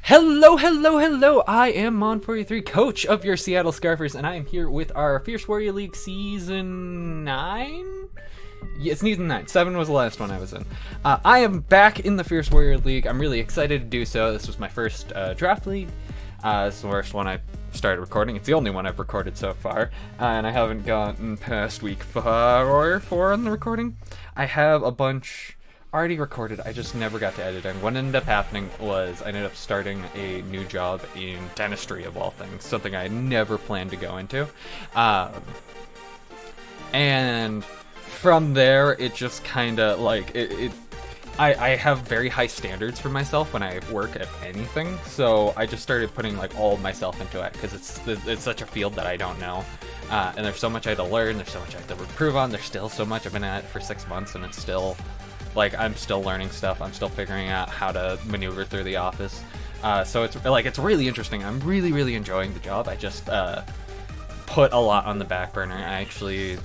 Hello! I am Mon43, coach of your Seattle Scarfers, and I am here with our Fierce Warrior League Season 9? Yeah, it's Season 9. 7 was the last one I was in. I am back in the Fierce Warrior League. I'm really excited to do so. This was my first draft league. This is the first one I started recording. It's the only one I've recorded so far, and I haven't gotten past week 5 or 4 on the recording. I have a bunch already recorded, I just never got to edit. And what ended up happening was I ended up starting a new job in dentistry, of all things, something I never planned to go into. And from there, it just kind of like I have very high standards for myself when I work at anything, so I just started putting like all of myself into it because it's such a field that I don't know, and there's so much I had to learn, there's so much I have to improve on, there's still so much. I've been at it for 6 months and it's still like I'm still learning stuff. I'm still figuring out how to maneuver through the office. So it's really interesting. I'm really enjoying the job. I just put a lot on the back burner. I actually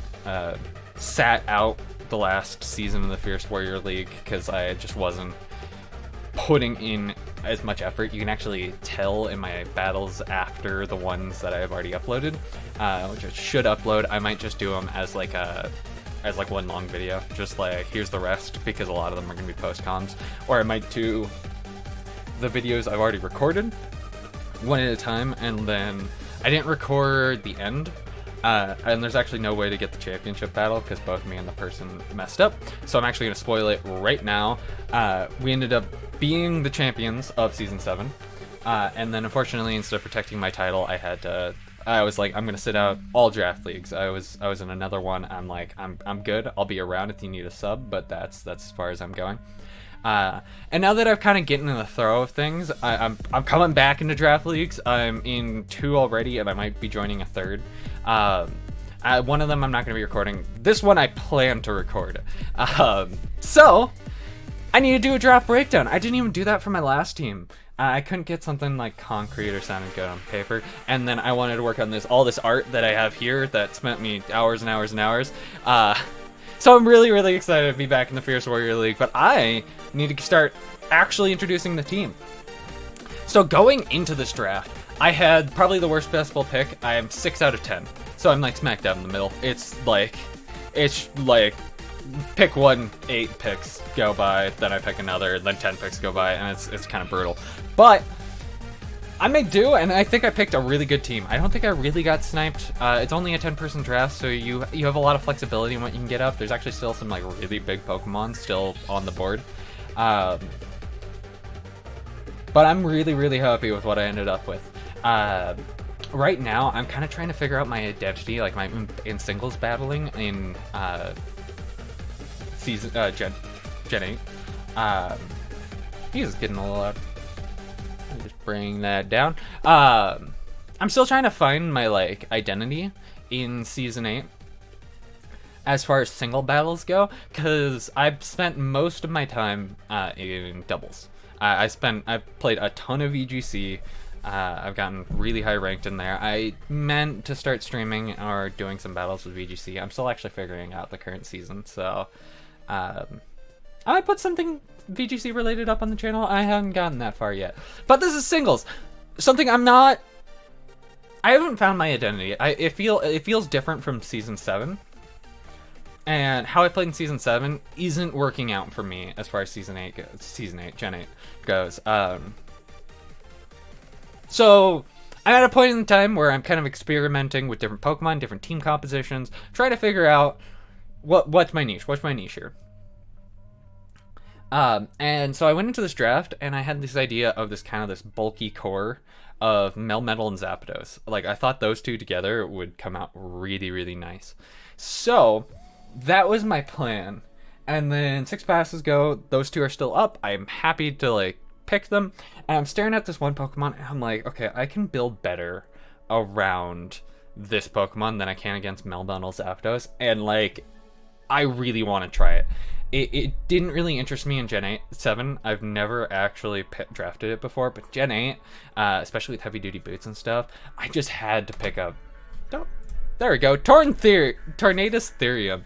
sat out the last season of the Fierce Warrior League because I just wasn't putting in as much effort. You can actually tell in my battles after the ones that I have already uploaded, which I should upload. I might just do them as like one long video, just like here's the rest, because a lot of them are going to be post-coms, or I might do the videos I've already recorded one at a time, and then I didn't record the end, and there's actually no way to get the championship battle because both me and the person messed up, so I'm actually going to spoil it right now. We ended up being the champions of Season 7, and then unfortunately, instead of protecting my title, I was like, I'm gonna sit out all draft leagues. I was in another one. I'm like, I'm good. I'll be around if you need a sub, but that's as far as I'm going. And now that I've kind of getting in the throw of things, I'm coming back into draft leagues. I'm in 2 already, and I might be joining a 3rd. One of them I'm not gonna be recording. This one I plan to record. So I need to do a draft breakdown. I didn't even do that for my last team. I couldn't get something like concrete or sounded good on paper, and then I wanted to work on all this art that I have here that spent me hours and hours and hours. So I'm really excited to be back in the Fierce Warrior League, but I need to start actually introducing the team. So going into this draft, I had probably the worst basketball pick. I am 6 out of 10, so I'm like smack dab in the middle. It's like pick 1, 8 picks go by, then I pick another, then 10 picks go by, and it's kind of brutal. But I made do, and I think I picked a really good team. I don't think I really got sniped. It's only a 10-person draft, so you have a lot of flexibility in what you can get up. There's actually still some like really big Pokemon still on the board. But I'm really happy with what I ended up with. Right now, I'm kind of trying to figure out my identity, like in singles battling in season Gen 8. He's getting a little loud. Just bring that down. I'm still trying to find my like identity in Season 8 as far as single battles go, because I've spent most of my time in doubles. I've played a ton of VGC. I've gotten really high ranked in there. I meant to start streaming or doing some battles with VGC. I'm still actually figuring out the current season, so I might put something VGC related up on the channel. I haven't gotten that far yet. But this is singles. Something I haven't found my identity. It feels different from Season 7. And how I played in Season 7 isn't working out for me as far as Gen 8 goes. So I'm at a point in time where I'm kind of experimenting with different Pokemon, different team compositions, trying to figure out what's my niche here. And so I went into this draft, and I had this idea of this bulky core of Melmetal and Zapdos. Like, I thought those two together would come out really nice. So that was my plan. And then 6 passes go, those two are still up. I'm happy to like pick them, and I'm staring at this one Pokemon, and I'm like, okay, I can build better around this Pokemon than I can against Melmetal Zapdos, and like, I really want to try it. It didn't really interest me in Gen 7. I've never actually drafted it before, but Gen 8, especially with heavy duty boots and stuff, I just had to pick up. Oh, there we go, Tornadus Therium.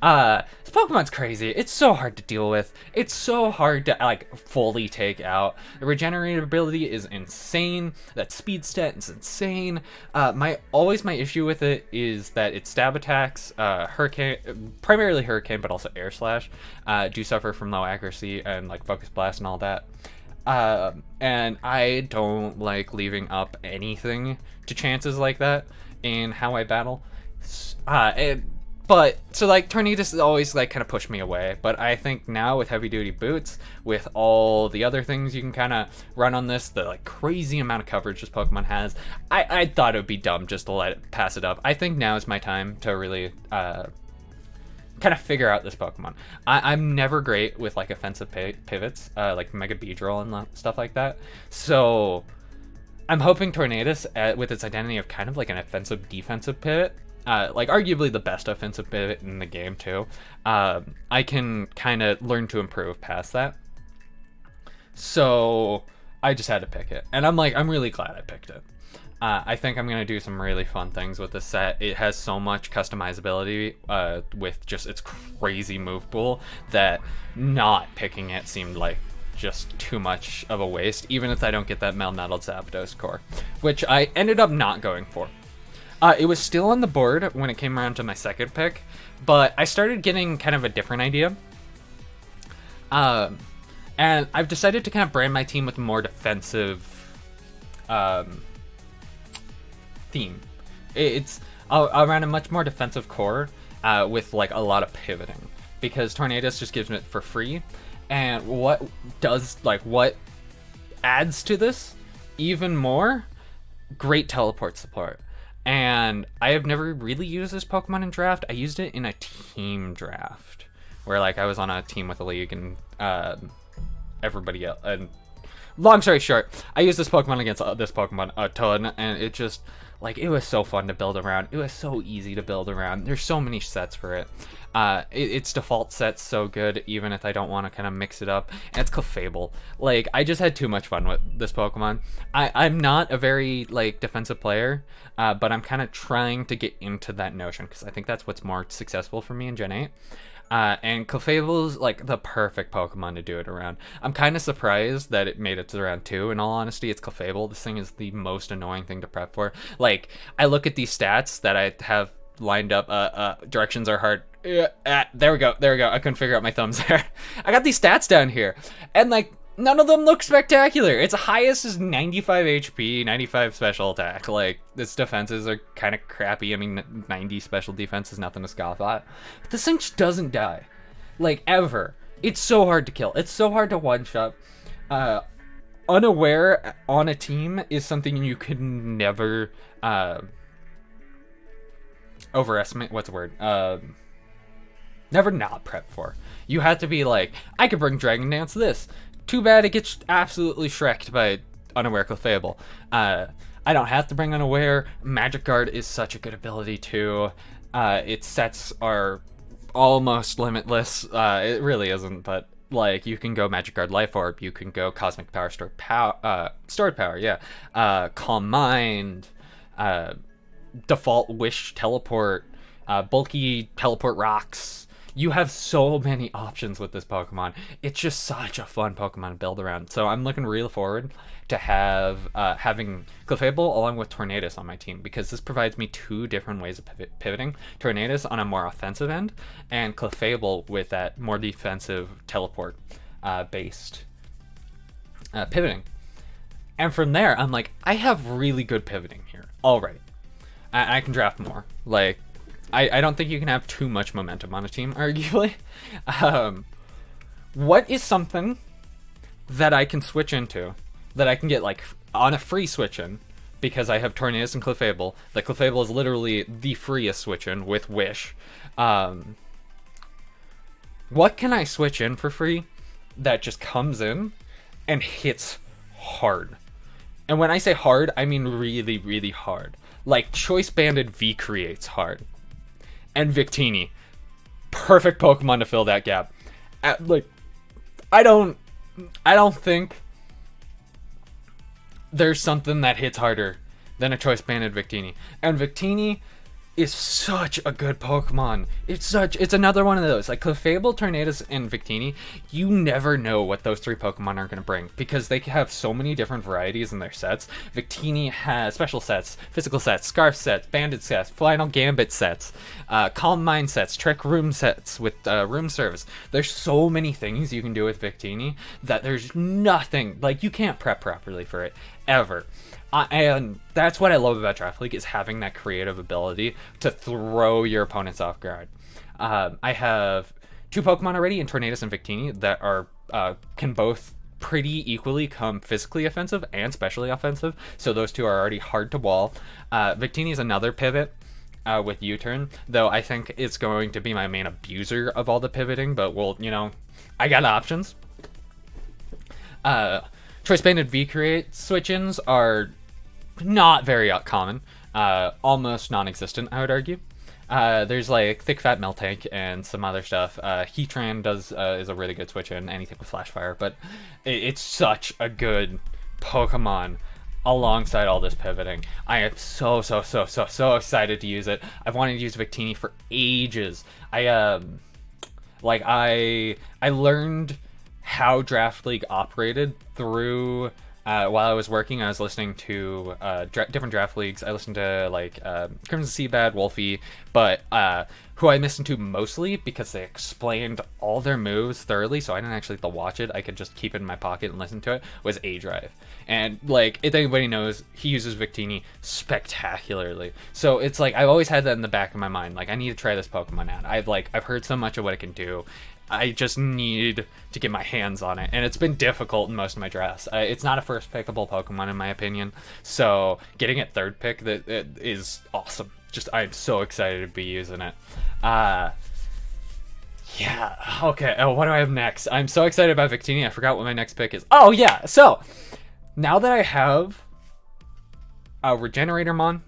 This Pokemon's crazy. It's so hard to deal with. It's so hard to like fully take out. The regenerative ability is insane. That speed stat is insane. My issue with it is that its stab attacks, Hurricane, primarily Hurricane, but also Air Slash, do suffer from low accuracy and like Focus Blast and all that. And I don't like leaving up anything to chances like that in how I battle. But so like Tornadus has always like kind of pushed me away, but I think now with heavy duty boots, with all the other things you can kind of run on this, the like crazy amount of coverage this Pokemon has, I thought it would be dumb just to let it pass it up. I think now is my time to really kind of figure out this Pokemon. I'm never great with like offensive pivots, like Mega Beedrill and stuff like that. So I'm hoping Tornadus, with its identity of kind of like an offensive defensive pivot, like arguably the best offensive pivot in the game too, I can kind of learn to improve past that. So I just had to pick it, and I'm really glad I picked it. I think I'm gonna do some really fun things with this set. It has so much customizability with just its crazy move pool that not picking it seemed like just too much of a waste, even if I don't get that Melmetal Zapdos core, which I ended up not going for. It was still on the board when it came around to my second pick, but I started getting kind of a different idea. And I've decided to kind of brand my team with a more defensive theme. I'll run a much more defensive core with like a lot of pivoting, because Tornadus just gives it for free. And what adds to this even more? Great teleport support. And I have never really used this Pokemon in draft. I used it in a team draft where like I was on a team with a league and everybody else. And long story short, I used this Pokemon against this Pokemon a ton, and it just like it was so fun to build around. It was so easy to build around. There's so many sets for it. Its default set's so good, even if I don't want to kind of mix it up. And it's Clefable. Like, I just had too much fun with this Pokemon. I'm not a very, like, defensive player, but I'm kind of trying to get into that notion, because I think that's what's more successful for me in Gen 8. And Clefable's, like, the perfect Pokemon to do it around. I'm kind of surprised that it made it to round 2, in all honesty. It's Clefable. This thing is the most annoying thing to prep for. Like, I look at these stats that I have lined up. Directions are hard. There we go. I couldn't figure out my thumbs there. I got these stats down here, and like none of them look spectacular. Its highest is 95 HP, 95 special attack. Like, its defenses are kind of crappy. I mean, 90 special defense is nothing to scoff at. But this thing just doesn't die, like, ever. It's so hard to kill. It's so hard to one-shot. Unaware on a team is something you could never overestimate. What's the word? Never not prep for. You have to be like, I could bring Dragon Dance this. Too bad it gets absolutely shreked by Unaware Clefable. I don't have to bring Unaware. Magic Guard is such a good ability too. Its sets are almost limitless. It really isn't, but like, you can go Magic Guard Life Orb, you can go Cosmic Power, Stored Power, yeah. Calm Mind, Default Wish Teleport, Bulky Teleport Rocks. You have so many options with this Pokemon. It's just such a fun Pokemon to build around. So I'm looking real forward to having Clefable along with Tornadus on my team, because this provides me two different ways of pivoting. Tornadus on a more offensive end, and Clefable with that more defensive teleport based pivoting. And from there, I'm like, I have really good pivoting here already. I can draft more. Like, I don't think you can have too much momentum on a team, arguably. What is something that I can switch into, that I can get, like, on a free switch-in, because I have Tornadus and Clefable. The Clefable is literally the freest switch-in with Wish. What can I switch in for free that just comes in and hits hard? And when I say hard, I mean really, really hard. Like, Choice Banded V creates hard. And Victini, perfect Pokemon to fill that gap. Like, I don't think there's something that hits harder than a Choice Banded Victini. And Victini is such a good Pokemon. It's another one of those. Like Clefable, Tornadus, and Victini, you never know what those three Pokemon are going to bring because they have so many different varieties in their sets. Victini has special sets, physical sets, Scarf sets, Banded sets, Final Gambit sets, Calm Mind sets, Trick Room sets with room service. There's so many things you can do with Victini that there's nothing, like you can't prep properly for it, ever. And that's what I love about Draft League, is having that creative ability to throw your opponents off guard. I have two Pokemon already in Tornadus and Victini that are can both pretty equally come physically offensive and specially offensive, so those two are already hard to wall. Victini is another pivot with U-turn, though I think it's going to be my main abuser of all the pivoting, but we'll, I got options. Choice Banded V-Create switch-ins are not very common, almost non-existent, I would argue. There's like Thick Fat Miltank and some other stuff. Heatran is a really good switch-in, anything with Flash Fire, but it's such a good Pokemon alongside all this pivoting. I am so excited to use it. I've wanted to use Victini for ages. I learned how Draft League operated through while I was working. I was listening to different Draft Leagues. I listened to Crimson Seabad, Wolfie, but who I listened to mostly because they explained all their moves thoroughly, so I didn't actually have to watch it. I could just keep it in my pocket and listen to it, was A-Drive. And if anybody knows, he uses Victini spectacularly. So it's like I've always had that in the back of my mind. Like, I need to try this Pokemon out. I've heard so much of what it can do. I just need to get my hands on it, and it's been difficult in most of my drafts. It's not a first pickable Pokemon in my opinion, so getting it third pick that is awesome. Just I'm so excited to be using it. Yeah, okay. Oh, what do I have next? I'm so excited about Victini. I forgot what my next pick is. Oh yeah, so now that I have a Regenerator Mon,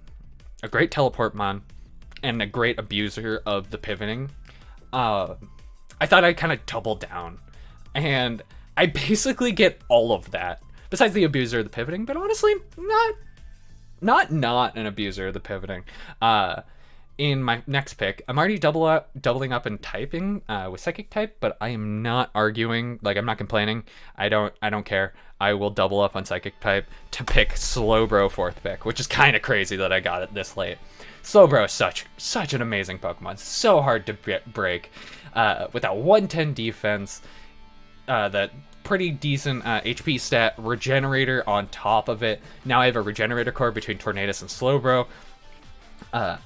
a great Teleport Mon, and a great abuser of the pivoting, I thought I'd kind of double down, and I basically get all of that, besides the abuser of the pivoting, but honestly, not an abuser of the pivoting. In my next pick, I'm already doubling up in typing with Psychic type, but I am not arguing, I'm not complaining. I don't care. I will double up on Psychic type to pick Slowbro fourth pick, which is kind of crazy that I got it this late. Slowbro is such an amazing Pokemon, so hard to break. With that 110 defense, that pretty decent HP stat, Regenerator on top of it. Now I have a Regenerator core between Tornadus and Slowbro.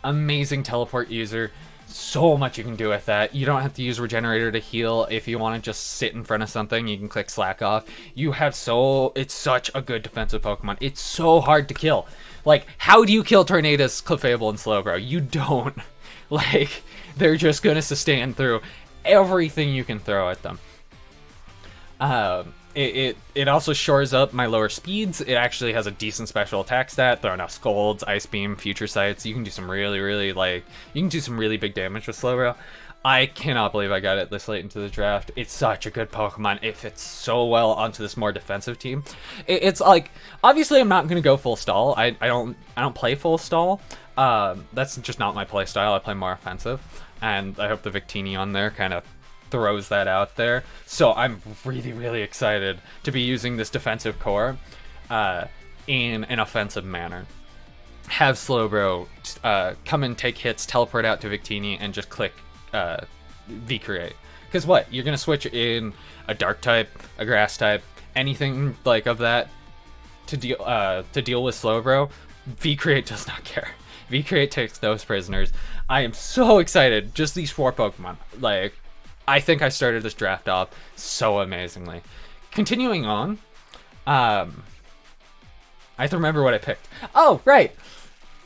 Amazing teleport user. So much you can do with that. You don't have to use Regenerator to heal. If you want to just sit in front of something, you can click Slack off. It's such a good defensive Pokemon. It's so hard to kill. How do you kill Tornadus, Clefable, and Slowbro? You don't. They're just going to sustain through everything you can throw at them. It also shores up my lower speeds. It actually has a decent special attack stat, throwing out Scolds, Ice Beam, Future Sights. You can do some really big damage with Slowbro. I cannot believe I got it this late into the draft. It's such a good Pokemon. It fits so well onto this more defensive team. It's obviously I'm not going to go full stall. I don't play full stall. That's just not my play style. I play more offensive, and I hope the Victini on there kind of throws that out there. So I'm really excited to be using this defensive core in an offensive manner. Have Slowbro come and take hits, teleport out to Victini, and just click V-Create. Because what? You're going to switch in a Dark type, a Grass type, anything of that to deal with Slowbro. V-Create does not care. V-Create takes those prisoners. I am so excited. Just these 4 Pokemon. I think I started this draft off so amazingly. Continuing on, I have to remember what I picked. Oh, right.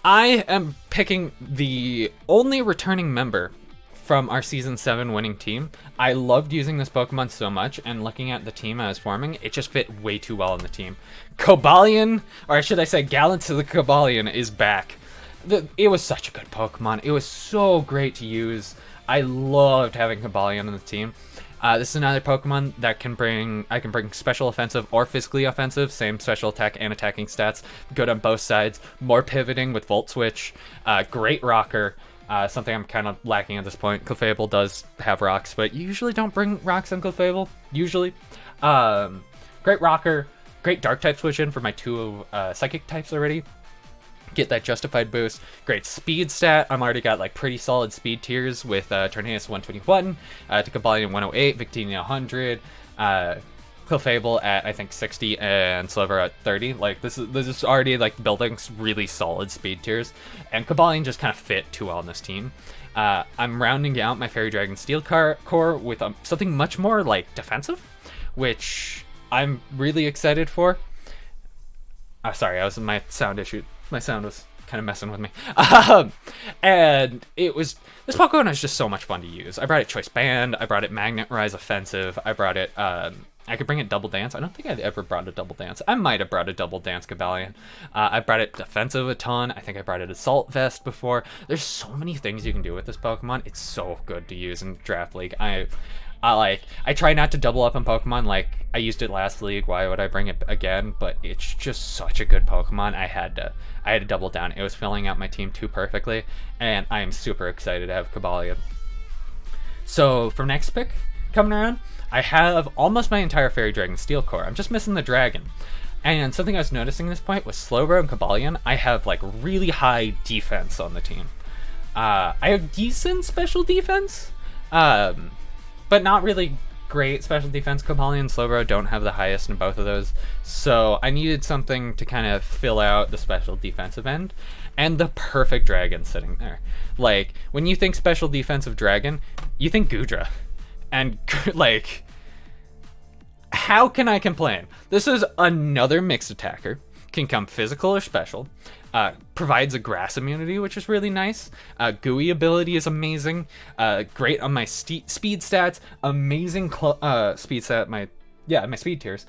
I am picking the only returning member from our Season 7 winning team. I loved using this Pokemon so much, and looking at the team I was forming, it just fit way too well in the team. Cobalion, or should I say Gallant to the Cobalion, is back. It was such a good Pokemon. It was so great to use. I loved having Cobalion on the team. This is another Pokemon that I can bring special offensive or physically offensive, same special attack and attacking stats, good on both sides, more pivoting with Volt Switch, great rocker, something I'm kind of lacking at this point. Clefable does have rocks, but you usually don't bring rocks on Clefable, usually. Great rocker, great dark type switch in for my 2 psychic types already. Get that justified boost. Great speed stat. I'm already got like pretty solid speed tiers with Tornadus 121, to Cobalion 108, Victini 100, Clefable at I think 60, and Slowbro at 30. Like this is already like building really solid speed tiers, and Cobalion just kind of fit too well on this team. I'm rounding out my Fairy Dragon Steel core with something much more like defensive, which I'm really excited for. Sorry, I was in my sound issue. My sound was kind of messing with me. And this Pokemon is just so much fun to use. I brought it Choice Band, I brought it Magnet Rise Offensive, I brought it, I could bring it Double Dance. I don't think I'd ever brought a Double Dance. I might have brought a Double Dance Cobalion. I brought it Defensive a ton. I think I brought it Assault Vest before. There's so many things you can do with this Pokemon. It's so good to use in Draft League. I try not to double up on Pokemon. Like, I used it last league. Why would I bring it again? But it's just such a good Pokemon. I had to double down. It was filling out my team too perfectly, and I am super excited to have Cobalion. So for next pick coming around, I have almost my entire Fairy Dragon Steel core. I'm just missing the Dragon. And something I was noticing at this point was Slowbro and Cobalion. I have like really high defense on the team. I have decent special defense. But not really great special defense. Cobalion and Slowbro don't have the highest in both of those, so I needed something to kind of fill out the special defensive end, and the perfect dragon sitting there. Like, when you think special defensive dragon, you think Goodra, and like, how can I complain? This is another mixed attacker, can come physical or special, provides a grass immunity, which is really nice. Gooey ability is amazing. Great on my speed stats. Amazing speed stat. My speed tiers.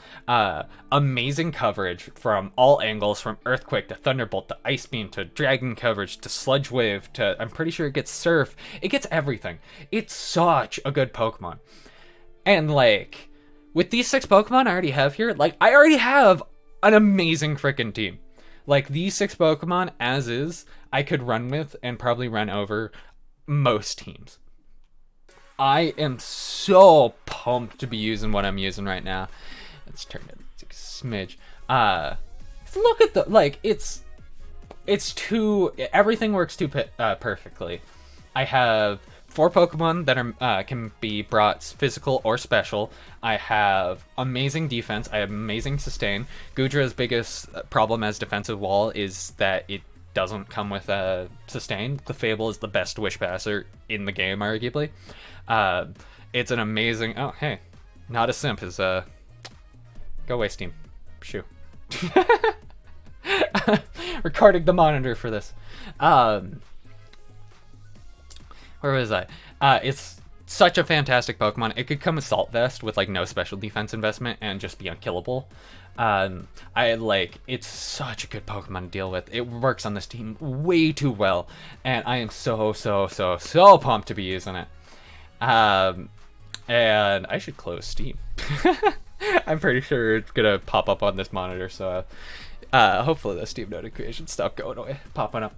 Amazing coverage from all angles, from Earthquake to Thunderbolt to Ice Beam to Dragon coverage to Sludge Wave to, I'm pretty sure it gets Surf. It gets everything. It's such a good Pokemon. And like, with these 6 Pokemon I already have here, like, I already have an amazing freaking team. Like, these 6 Pokemon, as is, I could run with and probably run over most teams. I am so pumped to be using what I'm using right now. Let's turn it to a smidge. Look at the, like, everything works too perfectly. I have 4 Pokemon that are can be brought physical or special. I have amazing defense. I have amazing sustain. Goodra's biggest problem as defensive wall is that it doesn't come with a sustain. Clefable is the best Wish Passer in the game, arguably. It's an amazing... Oh, hey. Not a simp is... Go away, Steam. Shoo. Recording the monitor for this. Where was I? It's such a fantastic Pokemon. It could come Assault Vest with like no special defense investment and just be unkillable. It's such a good Pokemon to deal with. It works on this team way too well, and I am so pumped to be using it. And I should close Steam. I'm pretty sure it's gonna pop up on this monitor, so hopefully the Steam notifications stop going away, popping up.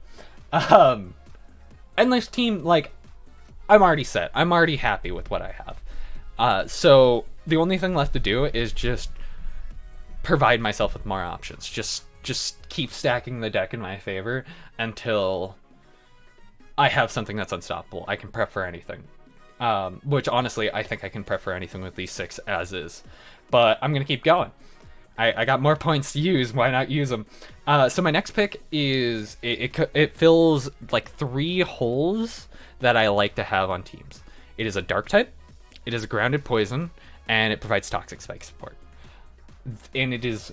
And this team, like, I'm already set. I'm already happy with what I have. So the only thing left to do is just provide myself with more options. Just keep stacking the deck in my favor until I have something that's unstoppable. I can prep for anything. Which, honestly, I think I can prep for anything with these 6 as is. But I'm going to keep going. I got more points to use. Why not use them? So my next pick is... It fills, like, 3 holes that I like to have on teams. It is a Dark type, it is a Grounded Poison, and it provides Toxic Spike support. And it is...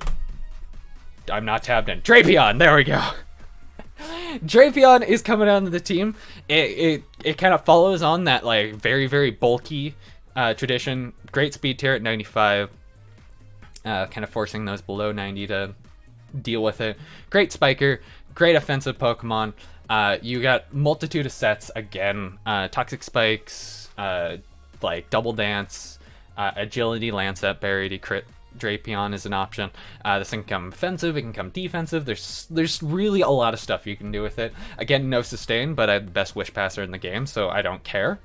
I'm not tabbed in. Drapion! There we go! Drapion is coming onto the team. It kind of follows on that, like, very bulky tradition. Great speed tier at 95. Kind of forcing those below 90 to deal with it. Great spiker, great offensive Pokemon. You got multitude of sets again. Toxic Spikes, like Double Dance, Agility, Lancet, Berry, Crit, Drapion is an option. This can come offensive, it can come defensive. There's really a lot of stuff you can do with it. Again, no sustain, but I'm the best Wish Passer in the game, so I don't care.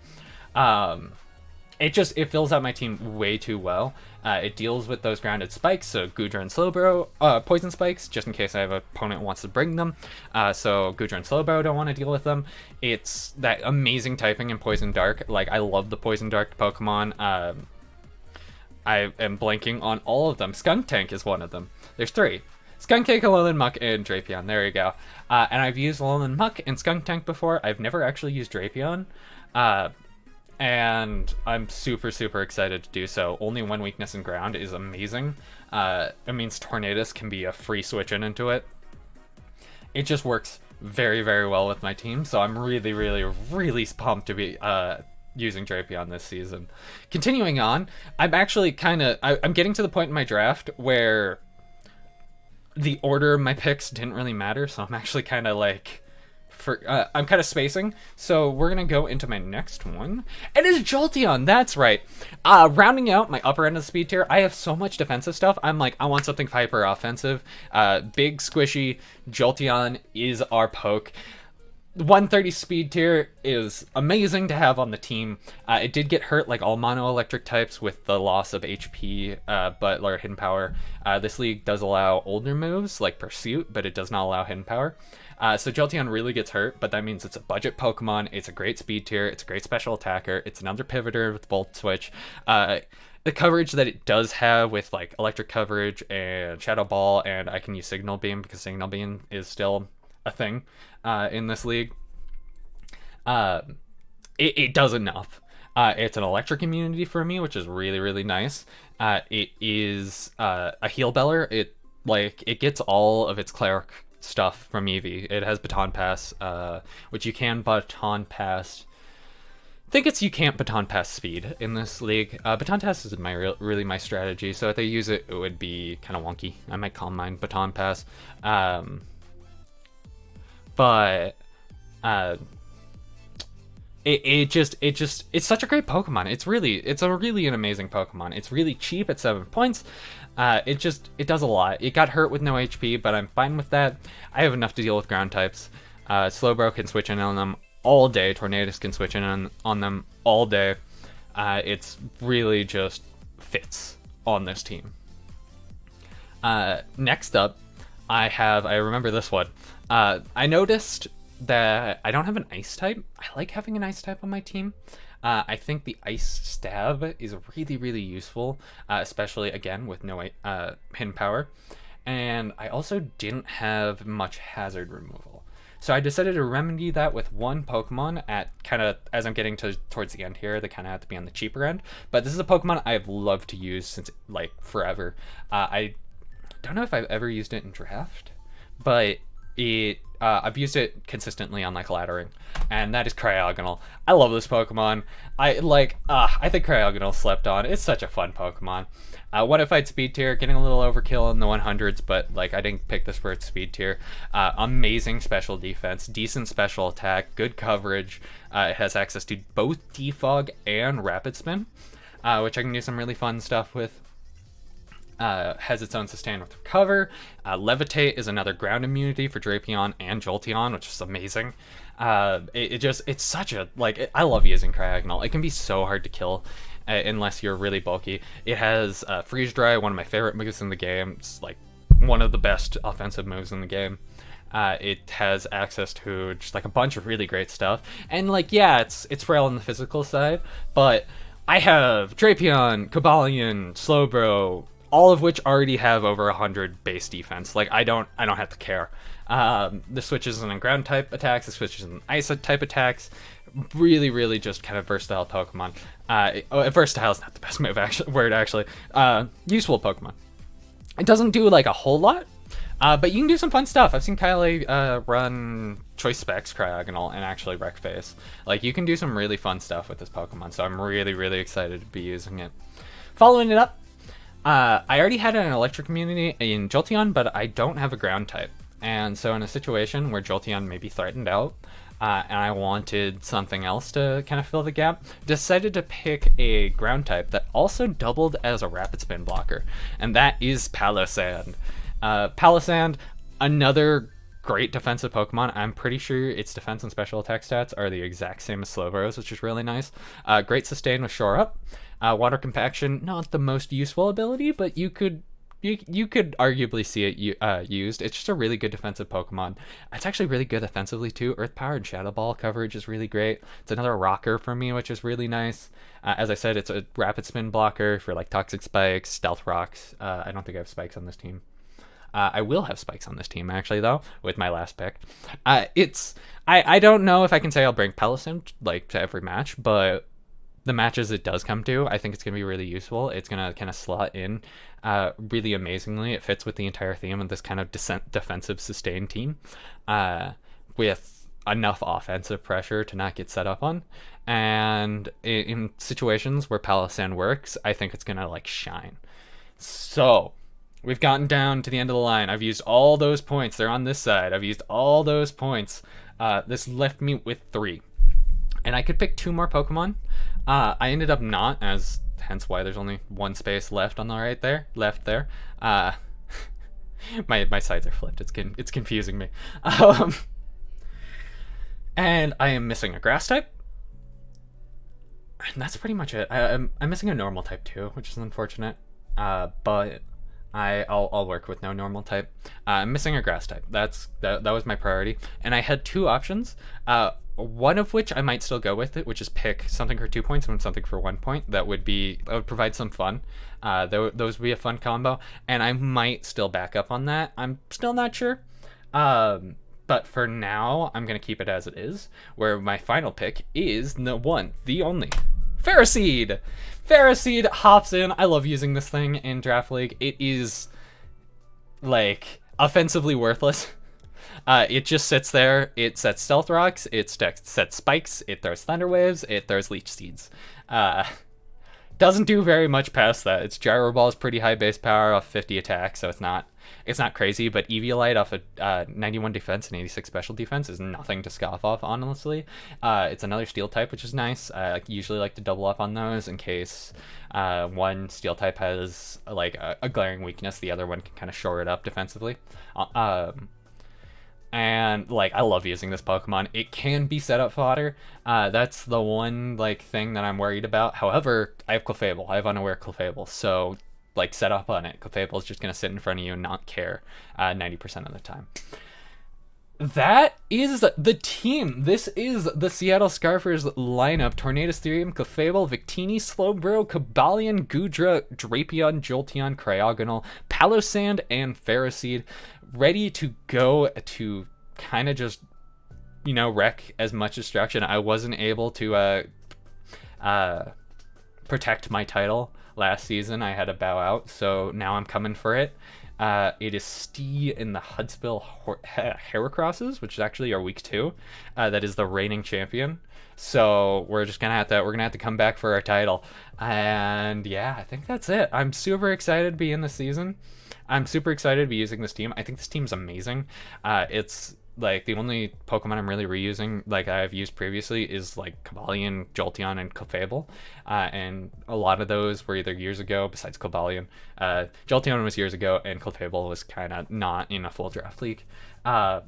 It fills out my team way too well. It deals with those grounded spikes, so Goodra and Slowbro, poison spikes, just in case I have an opponent who wants to bring them. So Goodra and Slowbro don't want to deal with them. It's that amazing typing in Poison Dark. Like, I love the Poison Dark Pokemon. I am blanking on all of them. Skuntank is one of them. There's 3. Skuntank, Alolan Muck, and Drapion. There you go. And I've used Alolan Muck and Skuntank before. I've never actually used Drapion. And I'm super, super excited to do so. Only 1 weakness in ground is amazing. It means Tornadus can be a free switch into it. It just works very, very well with my team. So I'm really, really, really pumped to be using Drapion this season. Continuing on, I'm actually I'm getting to the point in my draft where the order of my picks didn't really matter, so I'm actually kind of like I'm kind of spacing, so we're gonna go into my next one. It is Jolteon. That's right. Rounding out my upper end of the speed tier, I have so much defensive stuff. I'm like, I want something hyper offensive. Big squishy Jolteon is our poke. 130 speed tier is amazing to have on the team. It did get hurt like all mono electric types with the loss of HP, but or hidden power. This league does allow older moves like Pursuit, but it does not allow hidden power. So Jolteon really gets hurt, but that means it's a budget Pokemon. It's a great speed tier. It's a great special attacker. It's another pivoter with Volt Switch. The coverage that it does have with like electric coverage and Shadow Ball, and I can use Signal Beam because Signal Beam is still a thing in this league. It does enough. It's an electric immunity for me, which is really, really nice. It is a heal beller. It gets all of its cleric stuff from Eevee. It has Baton Pass, which you can Baton Pass. I think you can't Baton Pass speed in this league. Baton Pass is really my strategy, so if they use it, it would be kind of wonky. I might call mine Baton Pass. It's such a great Pokemon. It's a really an amazing Pokemon. It's really cheap at 7 points. It does a lot. It got hurt with no HP, but I'm fine with that. I have enough to deal with ground types. Slowbro can switch in on them all day. Tornadus can switch in on them all day. It's really just fits on this team. Next up, I remember this one. I noticed that I don't have an ice type. I like having an ice type on my team. I think the Ice Stab is really, really useful, especially, again, with no hidden power. And I also didn't have much hazard removal. So I decided to remedy that with one Pokemon at kind of, as I'm getting towards the end here, they kind of have to be on the cheaper end. But this is a Pokemon I've loved to use since, like, forever. I don't know if I've ever used it in draft, but I've used it consistently on like Laddering, and that is Cryogonal. I love this Pokemon. I think Cryogonal slept on. It's such a fun Pokemon. What if I'd speed tier, getting a little overkill in the 100s, but like I didn't pick this for its speed tier. Amazing special defense, decent special attack, good coverage. It has access to both Defog and Rapid Spin, which I can do some really fun stuff with. Has its own sustain with recover. Levitate is another ground immunity for Drapion and Jolteon, which is amazing. It's such a, like, I love using Cryogonal. It can be so hard to kill unless you're really bulky. It has Freeze Dry, one of my favorite moves in the game. It's like one of the best offensive moves in the game. It has access to just like a bunch of really great stuff. And like, yeah, it's frail on the physical side, but I have Drapion, Cobalion, Slowbro, all of which already have over 100 base defense. Like, I don't have to care. The switches in ground type attacks, the switches in ice type attacks. Really, really just kind of versatile Pokemon. Versatile is not the best word, actually. Useful Pokemon. It doesn't do like a whole lot, but you can do some fun stuff. I've seen Kylie run Choice Specs Cryogonal and actually wreck Face. Like, you can do some really fun stuff with this Pokemon, so I'm really, really excited to be using it. Following it up, I already had an electric immunity in Jolteon, but I don't have a ground type. And so in a situation where Jolteon may be threatened out, and I wanted something else to kind of fill the gap. Decided to pick a ground type that also doubled as a rapid spin blocker, and that is Palusand. Palusand, another great defensive Pokemon. I'm pretty sure its defense and special attack stats are the exact same as Slowbro's, which is really nice. Great sustain with Shore Up. Water Compaction, not the most useful ability, but you could arguably see it used. It's just a really good defensive Pokemon. It's actually really good offensively too. Earth Power and Shadow Ball coverage is really great. It's another rocker for me, which is really nice. As I said, it's a rapid spin blocker for like Toxic Spikes, Stealth Rocks. I don't think I have Spikes on this team. I will have Spikes on this team, actually, though, with my last pick. I don't know if I can say I'll bring Palusand, like, to every match, but the matches it does come to, I think it's going to be really useful. It's going to kind of slot in really amazingly. It fits with the entire theme of this kind of defensive sustain team with enough offensive pressure to not get set up on. And in situations where Palusand works, I think it's going to, like, shine. So we've gotten down to the end of the line. I've used all those points. They're on this side. I've used all those points. This left me with 3. And I could pick 2 more Pokemon. I ended up not, as hence why there's only 1 space left on the left there. My sides are flipped. It's confusing me. And I am missing a grass type. And that's pretty much it. I'm missing a normal type too, which is unfortunate. But I'll work with no normal type. I'm missing a grass type. That was my priority, and I had 2 options. One of which I might still go with it, which is pick something for 2 points and something for 1 point. That would provide some fun. Those would be a fun combo, and I might still back up on that. I'm still not sure. But for now, I'm gonna keep it as it is. Where my final pick is the one, the only, Ferroseed. Ferroseed hops in. I love using this thing in Draft League. It is, like, offensively worthless. It just sits there. It sets Stealth Rocks. It sets Spikes. It throws Thunder Waves. It throws Leech Seeds. Doesn't do very much past that. Its Gyro Ball is pretty high base power off 50 attack, so it's not crazy, but Eviolite off a 91 defense and 86 special defense is nothing to scoff off, honestly. It's another steel type, which is nice. I usually like to double up on those in case one steel type has like a glaring weakness, the other one can kind of shore it up defensively. And like, I love using this Pokemon. It can be setup fodder. That's the one like thing that I'm worried about. However, I have Clefable. I have Unaware Clefable, so like set up on it. Clefable is just gonna sit in front of you and not care 90% of the time. That is the team. This is the Seattle Scarfers lineup. Tornadus, Therium, Clefable, Victini, Slowbro, Cobalion, Goodra, Drapion, Jolteon, Cryogonal, Palusand, and Ferroseed, ready to go to kind of just, you know, wreck as much destruction. I wasn't able to protect my title last season. I had to bow out, so now I'm coming for it. It is Stee in the Hudspil Heracrosses, which is actually our week 2. That is the reigning champion. So we're gonna have to come back for our title. And yeah, I think that's it. I'm super excited to be in the season. I'm super excited to be using this team. I think this team's amazing. It's like the only Pokemon I'm really reusing, like I've used previously, is like Cobalion, Jolteon, and Clefable. And a lot of those were either years ago, besides Cobalion. Jolteon was years ago, and Clefable was kind of not in a full draft league. Yeah,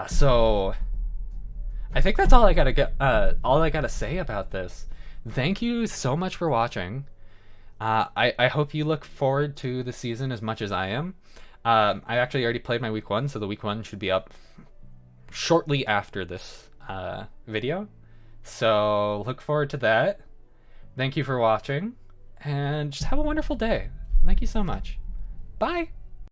so I think that's all I gotta say about this. Thank you so much for watching. I hope you look forward to the season as much as I am. I actually already played my week 1, so the week 1 should be up shortly after this video. So look forward to that. Thank you for watching, and just have a wonderful day. Thank you so much. Bye!